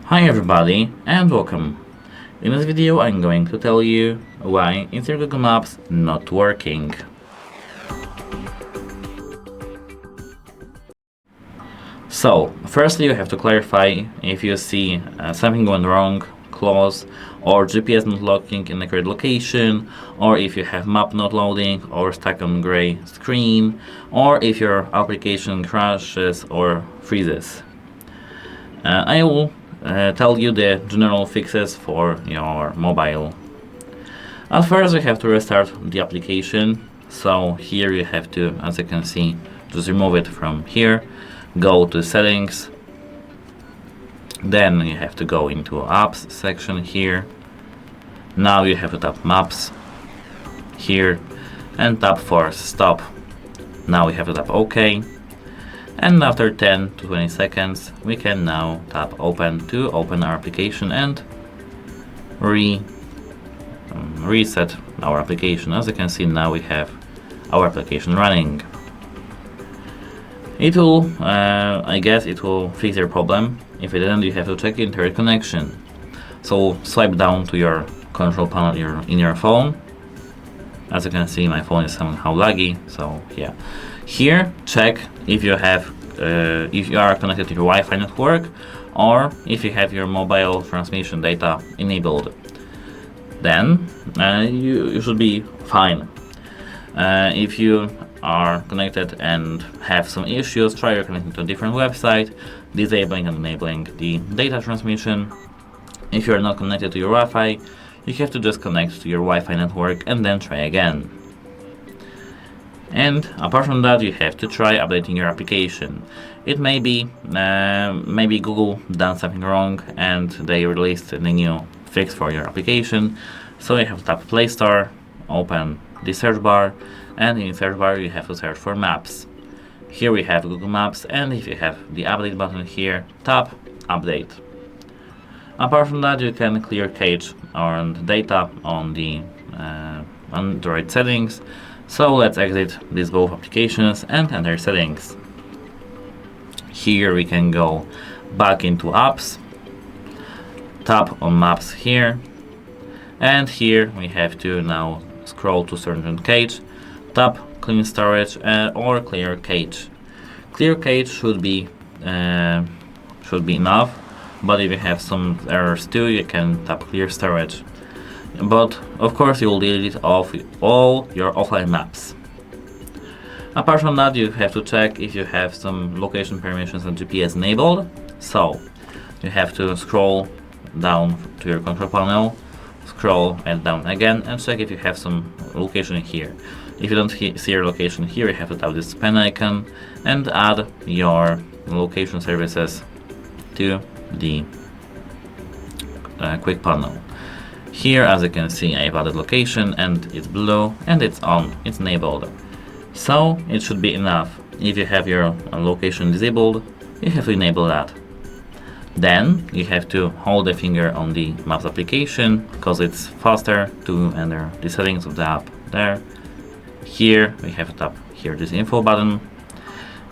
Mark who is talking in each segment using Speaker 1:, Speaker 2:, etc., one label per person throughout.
Speaker 1: Hi everybody and welcome. In this video I'm going to tell you why is your Google Maps not working. So, firstly you have to clarify if you see something going wrong, close, or GPS not locking in the correct location, or if you have map not loading or stuck on gray screen, or if your application crashes or freezes. I will tell you the general fixes for your mobile. At first you have to restart the application, so here you have to, as you can see, just remove it from here, go to settings, then you have to go into apps section here. Now you have to tap maps here and tap force stop. Now we have to tap OK. And after 10 to 20 seconds we can now tap open to open our application and reset our application. As you can see, now we have our application running. It will, I guess it will fix your problem. If it didn't, you have to check internet connection. So swipe down to your control panel in your phone. As you can see, my phone is somehow laggy, so yeah. Here, check if you have, if you are connected to your Wi-Fi network, or if you have your mobile transmission data enabled. Then you should be fine. If you are connected and have some issues, try connecting to a different website, disabling and enabling the data transmission. If you are not connected to your Wi-Fi, you have to just connect to your Wi-Fi network and then try again. And apart from that, you have to try updating your application. It may be maybe Google done something wrong and they released a new fix for your application. So you have to tap Play Store, open the search bar, and in the search bar you have to search for Maps. Here we have Google Maps, and if you have the update button here, tap Update. Apart from that, you can clear cache or data on the Android settings. So let's exit these both applications and enter settings. Here we can go back into apps, tap on maps here, and here we have to now scroll to certain cache, tap clean storage or clear cache. Clear cache should be enough, but if you have some errors too, you can tap clear storage. But of course you will delete off all your offline maps. Apart from that, you have to check if you have some location permissions and GPS enabled. So you have to scroll down to your control panel, scroll and down again, and check if you have some location here. If you don't see your location here, you have to tap this pen icon and add your location services to the quick panel. Here, as you can see, I've added location and it's blue and it's on, it's enabled. So it should be enough. If you have your location disabled, you have to enable that. Then you have to hold the finger on the Maps application because it's faster to enter the settings of the app there. Here we have to tap here this info button,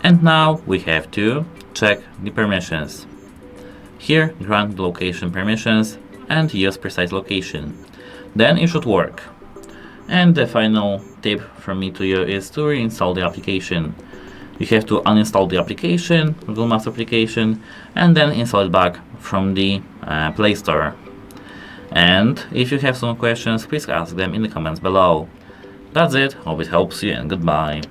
Speaker 1: and now we have to check the permissions. Here, grant the location permissions and use precise location. Then it should work. And the final tip from me to you is to reinstall the application. You have to uninstall the application, Google Maps application, and then install it back from the Play Store. And if you have some questions, please ask them in the comments below. That's it, hope it helps you, and goodbye.